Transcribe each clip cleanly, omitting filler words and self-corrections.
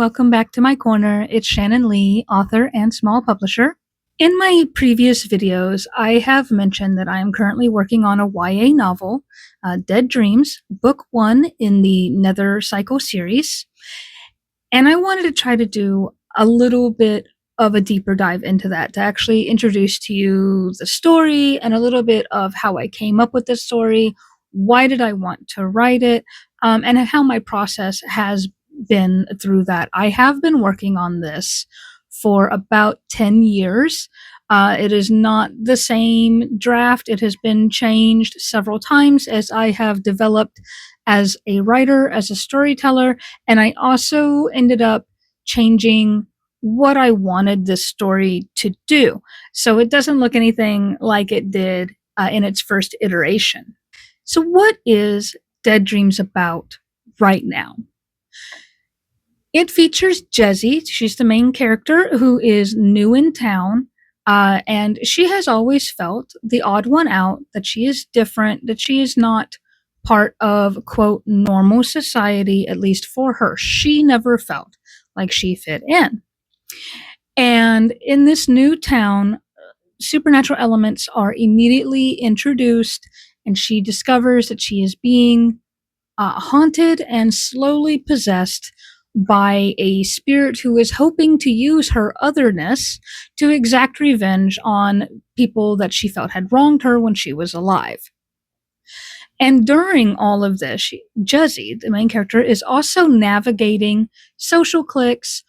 welcome back to my corner. It's Shannon Lee, author and small publisher. In my previous videos, I have mentioned that I am currently working on a YA novel, Dead Dreams, Book One in the Nether Cycle series. And I wanted to try to do a little bit of a deeper dive into that, to actually introduce to you the story and a little bit of how I came up with this story, why did I want to write it, and how my process has been through that. I have been working on this for about 10 years. It is not the same draft. It has been changed several times as I have developed as a writer, as a storyteller, and I also ended up changing what I wanted this story to do. So it doesn't look anything like it did in its first iteration. So what is Dead Dreams about right now? It features Jessie. She's the main character who is new in town, and she has always felt the odd one out, that she is different, that she is not part of, quote, normal society, at least for her. She never felt like she fit in. And in this new town, supernatural elements are immediately introduced, and she discovers that she is being haunted and slowly possessed by a spirit who is hoping to use her otherness to exact revenge on people that she felt had wronged her when she was alive. And during all of this, Jessie, the main character, is also navigating social cliques,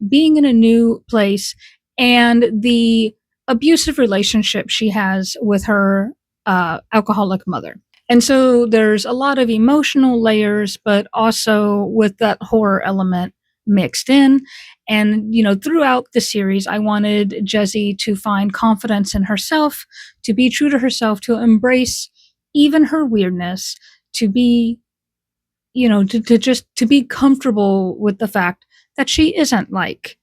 being in a new place, and the abusive relationship she has with her alcoholic mother. And so there's a lot of emotional layers, but also with that horror element mixed in. And, throughout the series, I wanted Jessie to find confidence in herself, to be true to herself, to embrace even her weirdness, to be, to be comfortable with the fact that she isn't like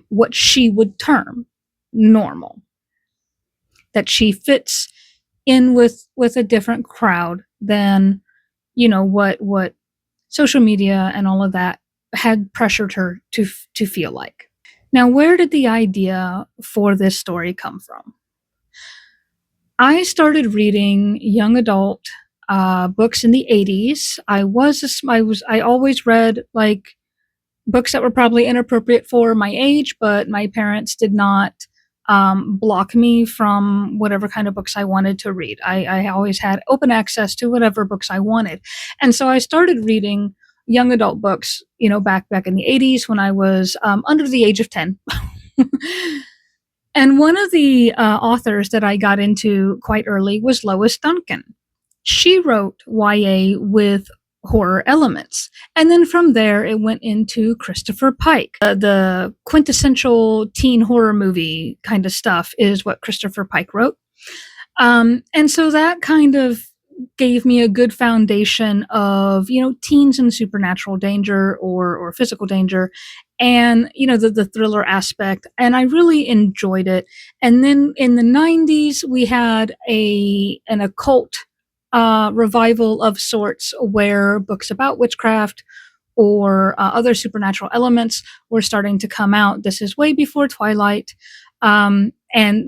what she would term normal, that she fits in with a different crowd than what social media and all of that had pressured her to feel like. Now, where did the idea for this story come from? I started reading young adult books in the 80s. I always read like books that were probably inappropriate for my age, but my parents did not block me from whatever kind of books I wanted to read. I always had open access to whatever books I wanted. And so I started reading young adult books, back in the 80s when I was under the age of 10. And one of the authors that I got into quite early was Lois Duncan. She wrote YA with horror elements. And then from there, it went into Christopher Pike. The quintessential teen horror movie kind of stuff is what Christopher Pike wrote. And so that kind of gave me a good foundation of, teens in supernatural danger or physical danger, and, the thriller aspect. And I really enjoyed it. And then in the 90s, we had an occult revival of sorts, where books about witchcraft or other supernatural elements were starting to come out. This is way before Twilight. And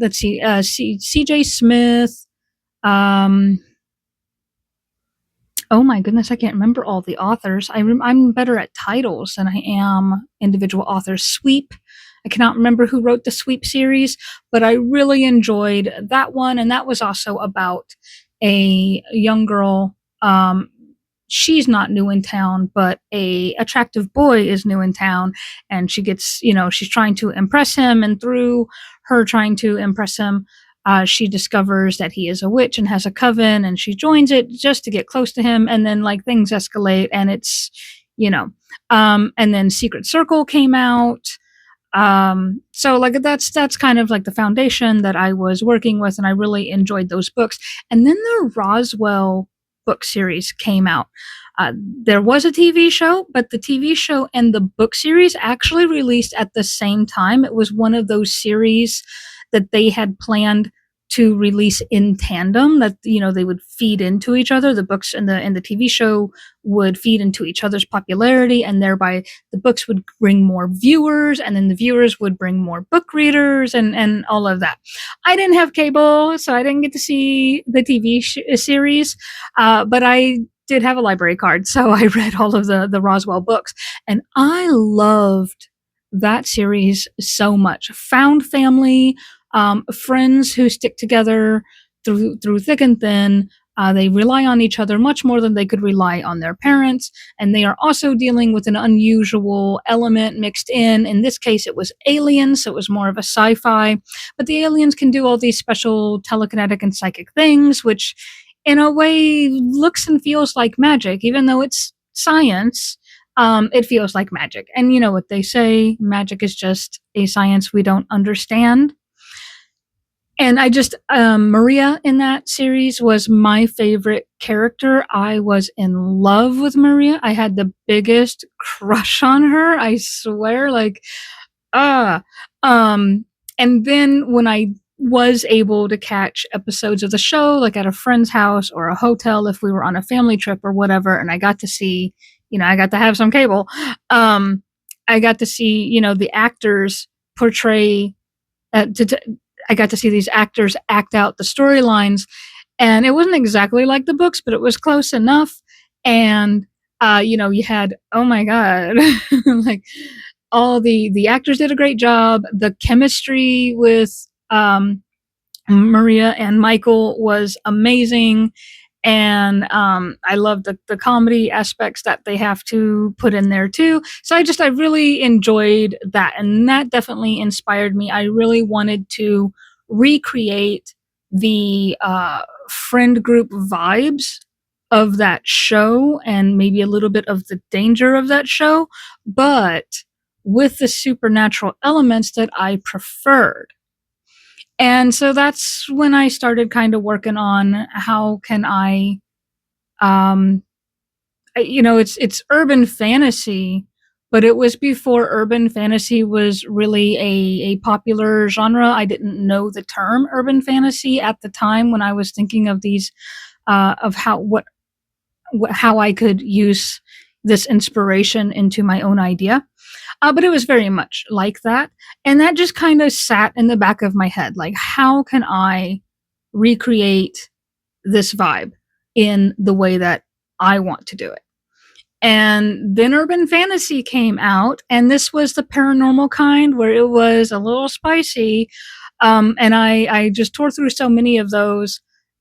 let's see, C.J. Smith. Oh my goodness, I can't remember all the authors. I'm better at titles than I am individual authors. Sweep. I cannot remember who wrote the Sweep series, but I really enjoyed that one. And that was also about a young girl. She's not new in town, but a attractive boy is new in town, and she gets, she's trying to impress him, and through her trying to impress him, she discovers that he is a witch and has a coven, and she joins it just to get close to him, and then like things escalate, and it's, and then Secret Circle came out. So like that's kind of like the foundation that I was working with, and I really enjoyed those books. And then the Roswell book series came out. There was a TV show, but the TV show and the book series actually released at the same time. It was one of those series that they had planned to release in tandem, that they would feed into each other. The books and the TV show would feed into each other's popularity, and thereby the books would bring more viewers, and then the viewers would bring more book readers, and all of that. I didn't have cable, so I didn't get to see the TV series, but I did have a library card, so I read all of the Roswell books, and I loved that series so much. Found family, friends who stick together through thick and thin. They rely on each other much more than they could rely on their parents, and they are also dealing with an unusual element mixed in. In this case, it was aliens, so it was more of a sci-fi. But the aliens can do all these special telekinetic and psychic things, which in a way looks and feels like magic, even though it's science. It feels like magic. And you know what they say, magic is just a science we don't understand. And Maria in that series was my favorite character. I was in love with Maria. I had the biggest crush on her. I swear, like, ah. And then when I was able to catch episodes of the show, like at a friend's house or a hotel, if we were on a family trip or whatever, and I got to see, I got to have some cable. I got to see, the actors portray, I got to see these actors act out the storylines, and it wasn't exactly like the books, but it was close enough. And you had, oh my god, like all the actors did a great job. The chemistry with Maria and Michael was amazing. And I love the comedy aspects that they have to put in there too. So I really enjoyed that, and that definitely inspired me. I really wanted to recreate the friend group vibes of that show, and maybe a little bit of the danger of that show, but with the supernatural elements that I preferred. And so that's when I started kind of working on how can it's urban fantasy, but it was before urban fantasy was really a popular genre. I didn't know the term urban fantasy at the time when I was thinking of these, of how I could use this inspiration into my own idea. But it was very much like that. And that just kind of sat in the back of my head. Like, how can I recreate this vibe in the way that I want to do it? And then urban fantasy came out, and this was the paranormal kind where it was a little spicy. And I just tore through so many of those.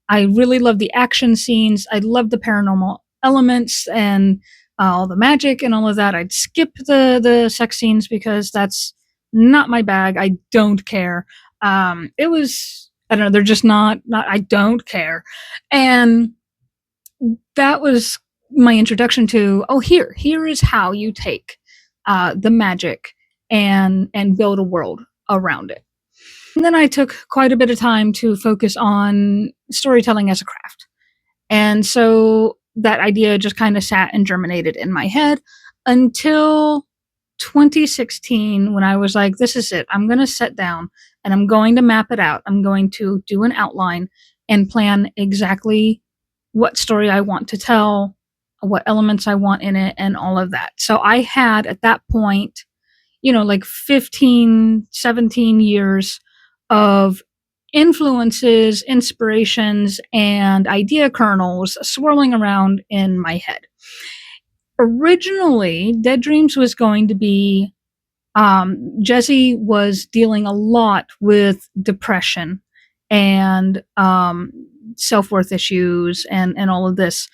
I really love the action scenes. I love the paranormal elements and all the magic and all of that. I'd skip the sex scenes because that's not my bag. I don't care. It was, I don't know. They're just not. I don't care. And that was my introduction to, here is how you take the magic and build a world around it. And then I took quite a bit of time to focus on storytelling as a craft. And so that idea just kind of sat and germinated in my head until 2016, when I was like, this is it. I'm going to sit down and I'm going to map it out. I'm going to do an outline and plan exactly what story I want to tell, what elements I want in it, and all of that. So I had at that point, like 15, 17 years of influences, inspirations, and idea kernels swirling around in my head. Originally, Dead Dreams was going to be, Jesse was dealing a lot with depression and self-worth issues and all of this.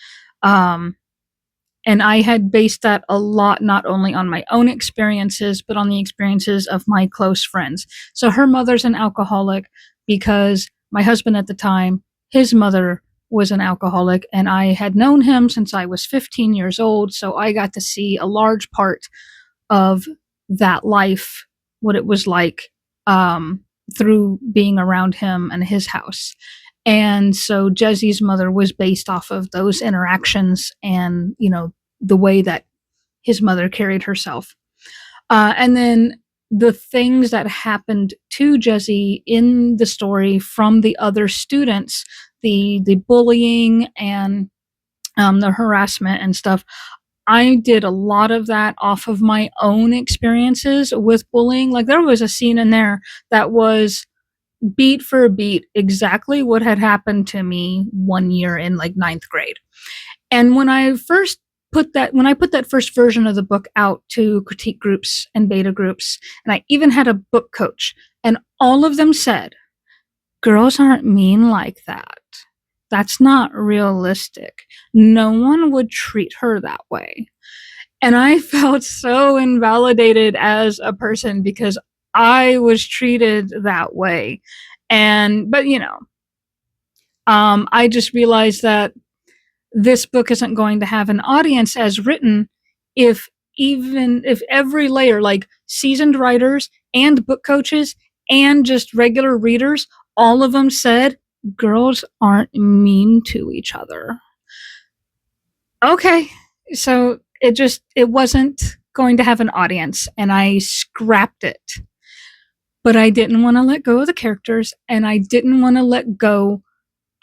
And I had based that a lot, not only on my own experiences, but on the experiences of my close friends. So her mother's an alcoholic because my husband at the time, his mother was an alcoholic, and I had known him since I was 15 years old. So I got to see a large part of that life, what it was like, through being around him and his house. And so Jesse's mother was based off of those interactions and, the way that his mother carried herself. And then the things that happened to Jesse in the story from the other students, the bullying and the harassment and stuff. I did a lot of that off of my own experiences with bullying. Like there was a scene in there that was beat for beat exactly what had happened to me one year in like ninth grade. And when I put that first version of the book out to critique groups and beta groups, and I even had a book coach, and all of them said, girls aren't mean like that. That's not realistic. No one would treat her that way. And I felt so invalidated as a person because I was treated that way. But I just realized that this book isn't going to have an audience as written if every layer, like seasoned writers and book coaches and just regular readers, all of them said girls aren't mean to each other. Okay, so it wasn't going to have an audience, and I scrapped it. But I didn't want to let go of the characters, and I didn't want to let go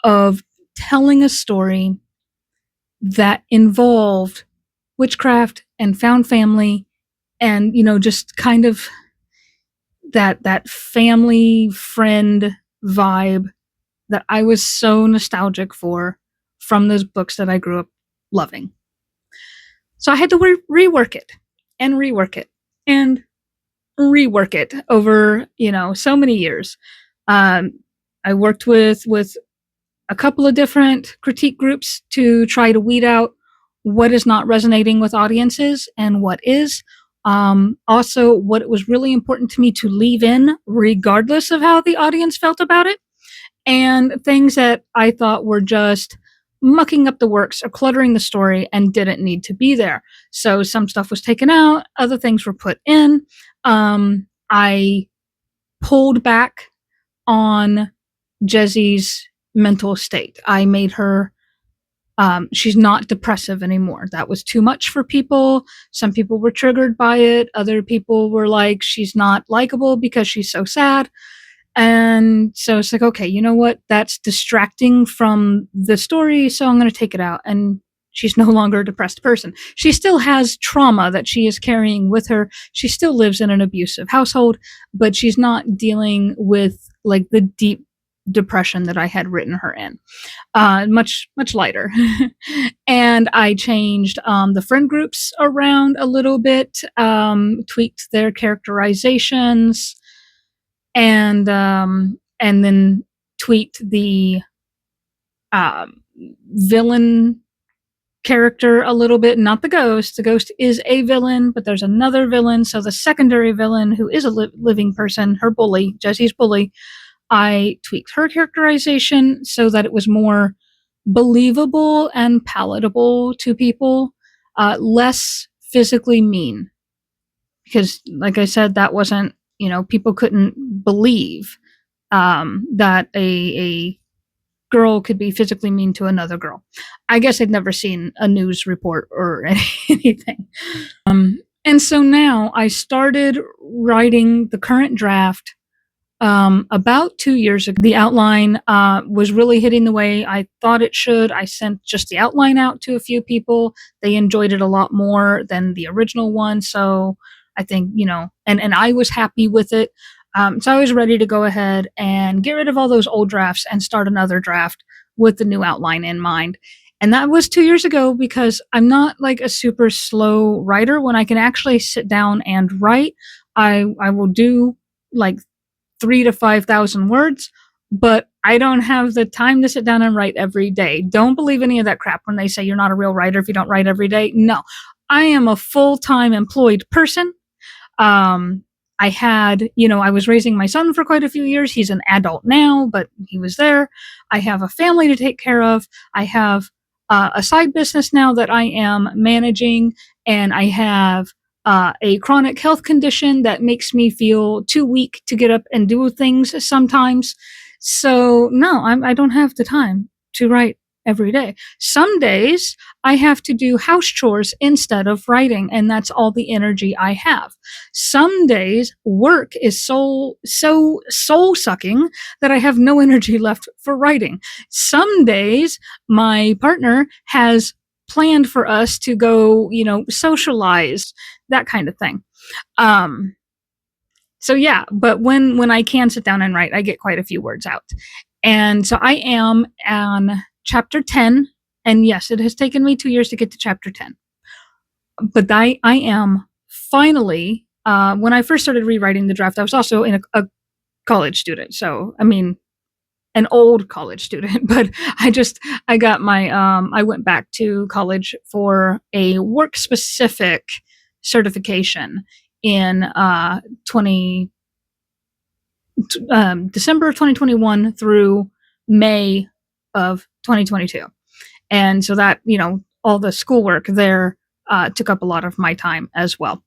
of telling a story that involved witchcraft and found family and just kind of that family friend vibe that I was so nostalgic for from those books that I grew up loving. So I had to rework it and rework it and rework it over so many years. I worked with a couple of different critique groups to try to weed out what is not resonating with audiences and what is. Also, what it was really important to me to leave in, regardless of how the audience felt about it, and things that I thought were just mucking up the works or cluttering the story and didn't need to be there. So some stuff was taken out, other things were put in. I pulled back on Jesse's mental state. I made her she's not depressive anymore. That was too much for people. Some people were triggered by it. Other people were like, she's not likable because she's so sad. And so it's like, okay, you know what? That's distracting from the story, so I'm going to take it out. And she's no longer a depressed person. She still has trauma that she is carrying with her. She still lives in an abusive household, but she's not dealing with like the deep depression that I had written her in. Much lighter. And I changed the friend groups around a little bit, tweaked their characterizations, and then tweaked the villain character a little bit. Not the ghost. The ghost is a villain, but there's another villain. So the secondary villain, who is a living person, her bully, Jesse's bully, I tweaked her characterization so that it was more believable and palatable to people, less physically mean. Because, like I said, that wasn't, people couldn't believe that a girl could be physically mean to another girl. I guess I'd never seen a news report or anything. And so now I started writing the current draft about 2 years ago. The outline was really hitting the way I thought it should. I sent just the outline out to a few people. They enjoyed it a lot more than the original one. So I think, and I was happy with it. So I was ready to go ahead and get rid of all those old drafts and start another draft with the new outline in mind. And that was 2 years ago because I'm not like a super slow writer. When I can actually sit down and write, I will do like 3,000 to 5,000 words, but I don't have the time to sit down and write every day. Don't believe any of that crap when they say you're not a real writer if you don't write every day. No, I am a full-time employed person. I had, I was raising my son for quite a few years. He's an adult now, but he was there. I have a family to take care of. I have a side business now that I am managing, and I have a chronic health condition that makes me feel too weak to get up and do things sometimes. So no, I don't have the time to write every day. Some days I have to do house chores instead of writing, and that's all the energy I have. Some days work is so soul sucking that I have no energy left for writing. Some days my partner has planned for us to go, socialize, that kind of thing. Um, so yeah, but when I can sit down and write, I get quite a few words out. And so I am on chapter 10, and yes, it has taken me 2 years to get to chapter 10. But I am finally, when I first started rewriting the draft, I was also a college student. So, I mean, an old college student, but I got my, I went back to college for a work specific certification in 20, December of 2021 through May of 2022. And so that, all the schoolwork there took up a lot of my time as well.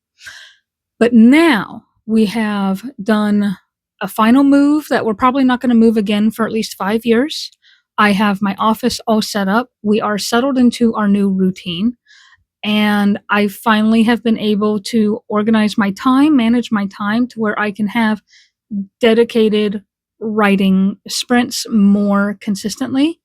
But now we have done a final move that we're probably not going to move again for at least 5 years. I have my office all set up. We are settled into our new routine. And I finally have been able to organize my time, manage my time to where I can have dedicated writing sprints more consistently.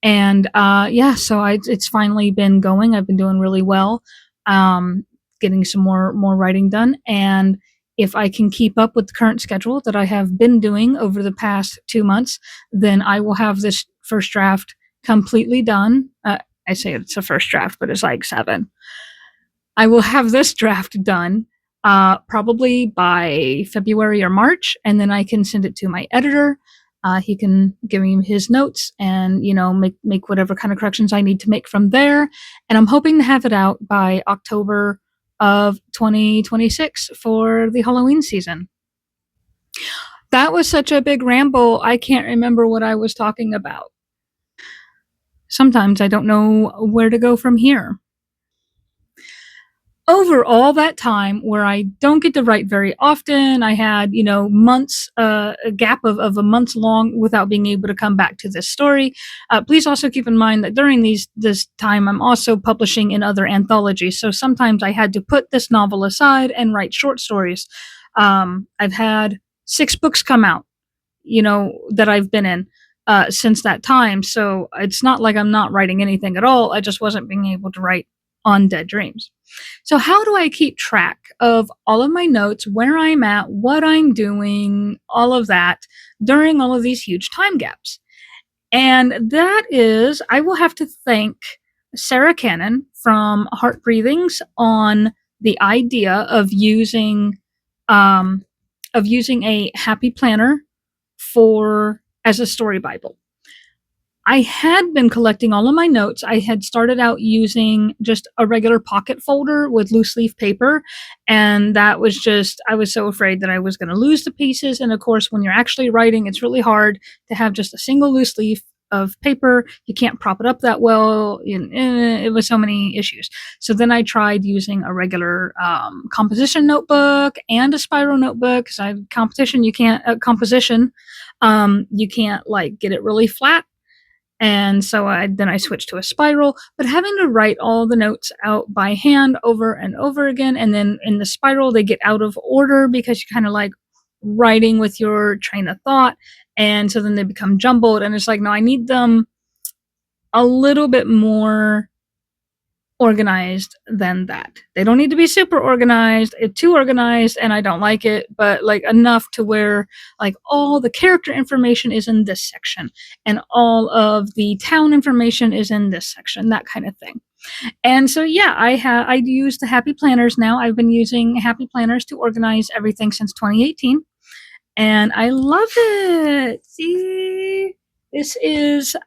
And yeah, so it's finally been going. I've been doing really well, getting some more writing done. And if I can keep up with the current schedule that I have been doing over the past 2 months, then I will have this first draft completely done. I say it's a first draft, but it's like 7. I will have this draft done probably by February or March, and then I can send it to my editor. He can give me his notes and make whatever kind of corrections I need to make from there. And I'm hoping to have it out by October of 2026 for the Halloween season. That was such a big ramble. I can't remember what I was talking about. Sometimes I don't know where to go from here. Over all that time where I don't get to write very often, I had, months, a gap of a month long without being able to come back to this story. Please also keep in mind that during this time, I'm also publishing in other anthologies. So sometimes I had to put this novel aside and write short stories. I've had 6 books come out, that I've been in. Since that time. So it's not like I'm not writing anything at all. I just wasn't being able to write on Dead Dreams. So how do I keep track of all of my notes, where I'm at, what I'm doing, all of that during all of these huge time gaps? And that is, I will have to thank Sarah Cannon from Heart Breathings on the idea of using a happy planner as a story Bible. I had been collecting all of my notes. I had started out using just a regular pocket folder with loose leaf paper. And that was I was so afraid that I was going to lose the pieces. And of course, when you're actually writing, it's really hard to have just a single loose leaf of paper. You can't prop it up that well. It was so many issues. So then I tried using a regular composition notebook and a spiral notebook because I have composition. You can't get it really flat. And so then I switched to a spiral, but having to write all the notes out by hand over and over again. And then in the spiral, they get out of order because you're kind of like writing with your train of thought. And so then they become jumbled. And it's like, no, I need them a little bit more organized than that. They don't need to be super organized, too organized, and I don't like it, but like enough to where like all the character information is in this section and all of the town information is in this section, that kind of thing. And so yeah, I use the Happy Planners now. I've been using Happy Planners to organize everything since 2018, and I love it. See, this is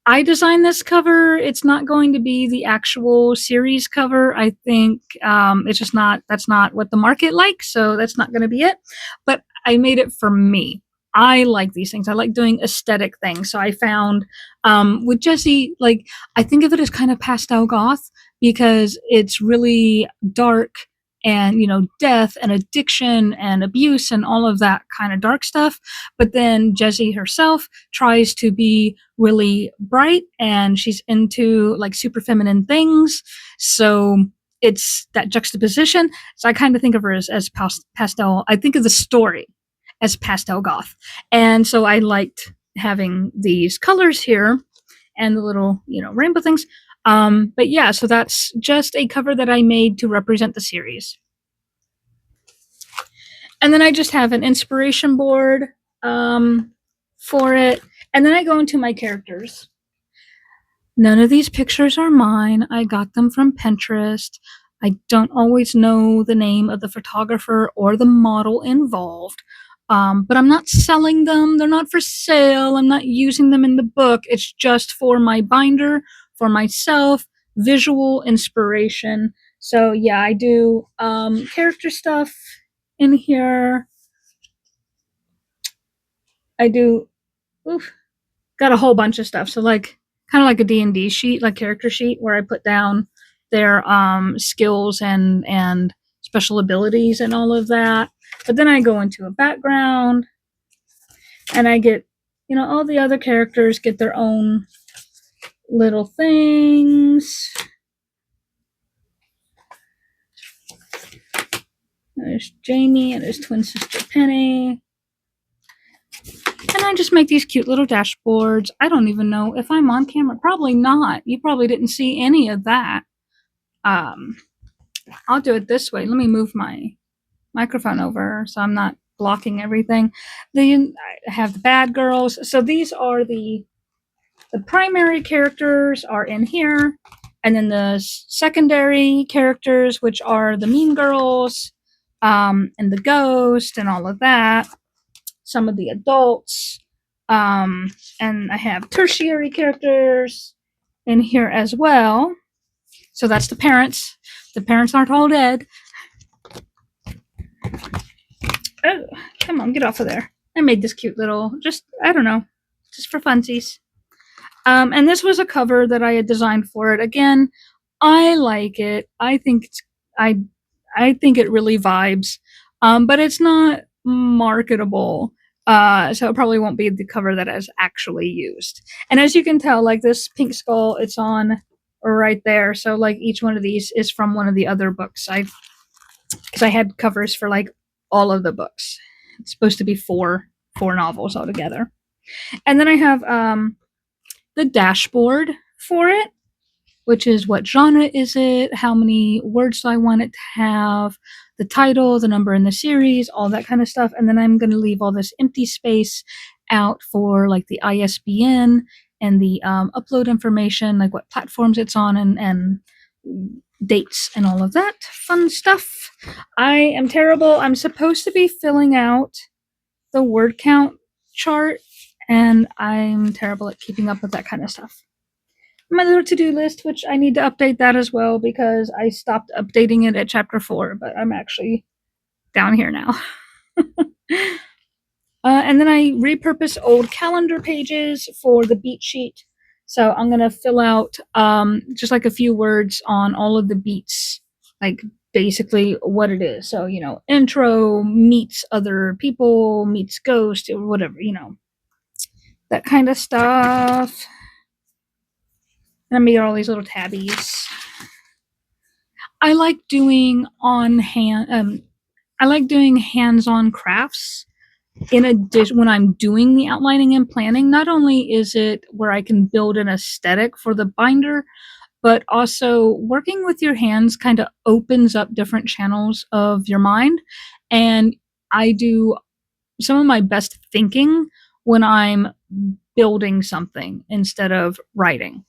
I designed this cover. It's not going to be the actual series cover. I think it's just that's not what the market likes, so that's not going to be it. But I made it for me. I like these things. I like doing aesthetic things. So I found with Jessie, I think of it as kind of pastel goth because it's really dark and, death and addiction and abuse and all of that kind of dark stuff. But then Jessie herself tries to be really bright, and she's into like super feminine things. So it's that juxtaposition. So I kind of think of her as pastel. I think of the story as pastel goth. And so I liked having these colors here and the little, rainbow things. But yeah, so that's just a cover that I made to represent the series. And then I just have an inspiration board for it. And then I go into my characters. None of these pictures are mine. I got them from Pinterest. I don't always know the name of the photographer or the model involved. But I'm not selling them. They're not for sale. I'm not using them in the book. It's just for my binder, for myself, visual inspiration. So yeah, I do character stuff in here. I do, got a whole bunch of stuff. So like, kind of like a D&D sheet, like character sheet, where I put down their skills and special abilities and all of that. But then I go into a background, and I get, all the other characters get their own little things. There's Jamie and his twin sister Penny. And I just make these cute little dashboards. I don't even know if I'm on camera. Probably not. You probably didn't see any of that. I'll do it this way. Let me move my microphone over so I'm not blocking everything. Then I have the bad girls. So these are the primary characters are in here, and then the secondary characters, which are the mean girls, and the ghost and all of that. Some of the adults, and I have tertiary characters in here as well. So that's the parents. The parents aren't all dead. Oh, come on, get off of there. I made this cute little, I don't know, just for funsies. And this was a cover that I had designed for it. Again, I like it. I think I think it really vibes. But it's not marketable. So it probably won't be the cover that is actually used. And as you can tell, like this pink skull, it's on right there. So like each one of these is from one of the other books. Because I had covers for like all of the books. It's supposed to be four novels altogether. And then I have the dashboard for it, which is what genre is it, how many words do I want it to have, the title, the number in the series, all that kind of stuff. And then I'm going to leave all this empty space out for like the ISBN and the upload information, like what platforms it's on, and dates and all of that fun stuff. I am terrible. I'm supposed to be filling out the word count chart, and I'm terrible at keeping up with that kind of stuff. My little to-do list, which I need to update that as well because I stopped updating it at chapter 4, but I'm actually down here now. And then I repurpose old calendar pages for the beat sheet. So I'm going to fill out just like a few words on all of the beats, like basically what it is. So, intro meets other people, meets ghost, or whatever, that kind of stuff. And I made all these little tabbies. I like doing hands-on crafts. In addition, when I'm doing the outlining and planning, not only is it where I can build an aesthetic for the binder, but also working with your hands kind of opens up different channels of your mind. And I do some of my best thinking when I'm building something instead of writing.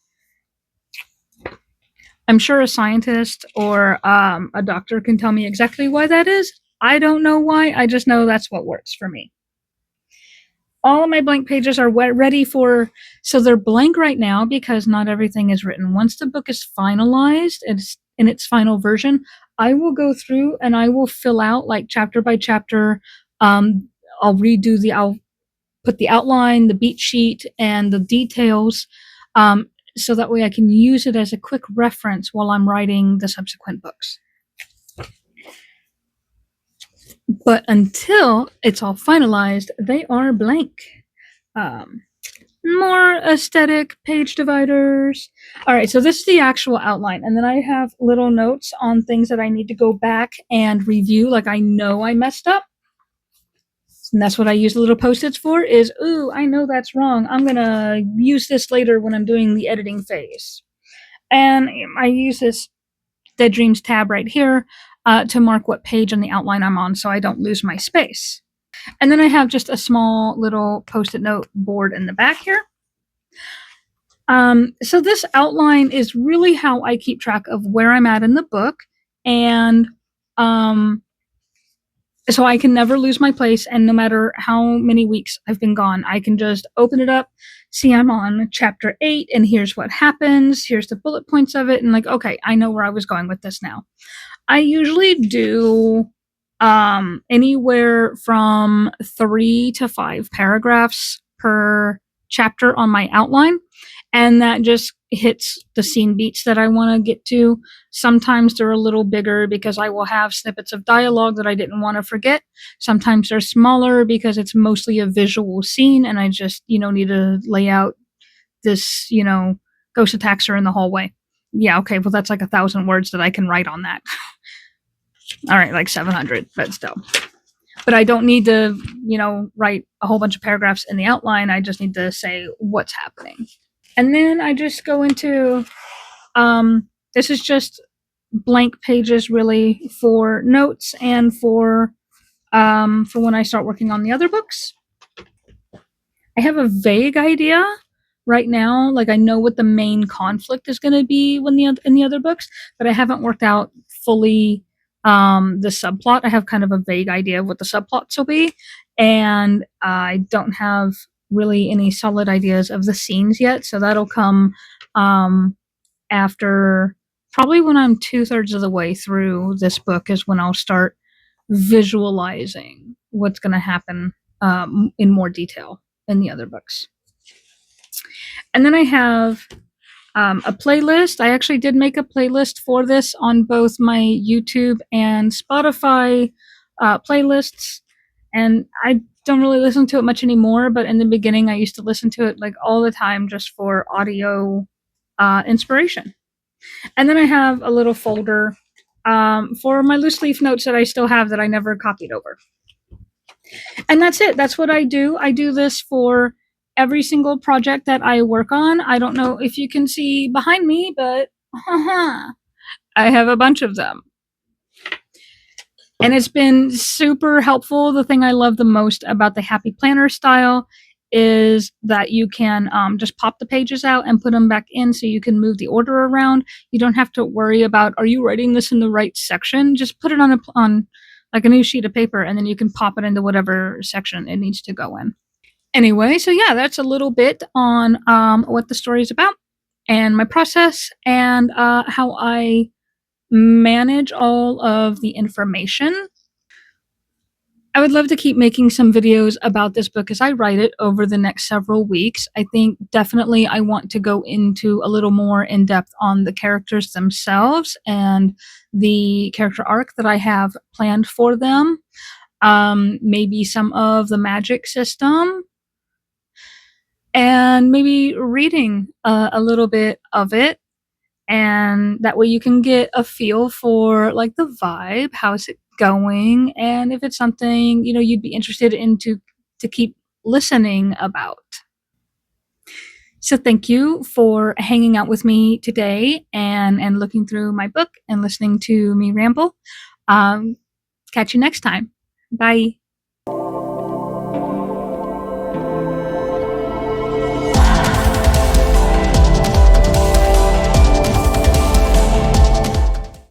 I'm sure a scientist or a doctor can tell me exactly why that is. I don't know why. I just know that's what works for me. All of my blank pages are ready for, so they're blank right now because not everything is written. Once the book is finalized, it's in its final version, I will go through and I will fill out like chapter by chapter. I'll put the outline, the beat sheet, and the details. So that way I can use it as a quick reference while I'm writing the subsequent books. But until it's all finalized, they are blank. More aesthetic page dividers. All right, so this is the actual outline, and then I have little notes on things that I need to go back and review, like I know I messed up. And that's what I use the little post-its for, is, ooh, I know that's wrong. I'm gonna use this later when I'm doing the editing phase. And I use this Dead Dreams tab right here to mark what page on the outline I'm on so I don't lose my space. And then I have just a small little post-it note board in the back here. So this outline is really how I keep track of where I'm at in the book, and so I can never lose my place, and no matter how many weeks I've been gone, I can just open it up, see I'm on chapter 8, and here's what happens, here's the bullet points of it, and like, okay, I know where I was going with this now. I usually do anywhere from 3 to 5 paragraphs per chapter on my outline, and that just hits the scene beats that I want to get to. Sometimes they're a little bigger because I will have snippets of dialogue that I didn't want to forget. Sometimes they're smaller because it's mostly a visual scene and I just, need to lay out this, ghost attacks her in the hallway. Yeah, okay, well, that's like 1,000 words that I can write on that. All right, like 700, but still. But I don't need to, write a whole bunch of paragraphs in the outline. I just need to say what's happening. And then I just go into, this is just blank pages really for notes and for when I start working on the other books. I have a vague idea right now, like I know what the main conflict is going to be when in the other books, but I haven't worked out fully the subplot. I have kind of a vague idea of what the subplots will be, and I don't have really any solid ideas of the scenes yet, so that'll come after, probably when I'm 2/3 of the way through this book is when I'll start visualizing what's going to happen in more detail in the other books. And then I have a playlist. I actually did make a playlist for this on both my YouTube and Spotify playlists, and I don't really listen to it much anymore, but in the beginning I used to listen to it like all the time just for audio inspiration. And then I have a little folder for my loose leaf notes that I still have that I never copied over. And that's it. That's what I do. I do this for every single project that I work on. I don't know if you can see behind me, but I have a bunch of them. And it's been super helpful. The thing I love the most about the Happy Planner style is that you can just pop the pages out and put them back in so you can move the order around. You don't have to worry about, are you writing this in the right section? Just put it on like a new sheet of paper, and then you can pop it into whatever section it needs to go in. Anyway, so yeah, that's a little bit on what the story is about and my process and how I manage all of the information. I would love to keep making some videos about this book as I write it over the next several weeks. I think definitely I want to go into a little more in depth on the characters themselves and the character arc that I have planned for them. Maybe some of the magic system, and maybe reading a little bit of it. And that way you can get a feel for like the vibe, how's it going, and if it's something you'd be interested in to keep listening about. So thank you for hanging out with me today and looking through my book and listening to me ramble. Catch you next time. Bye.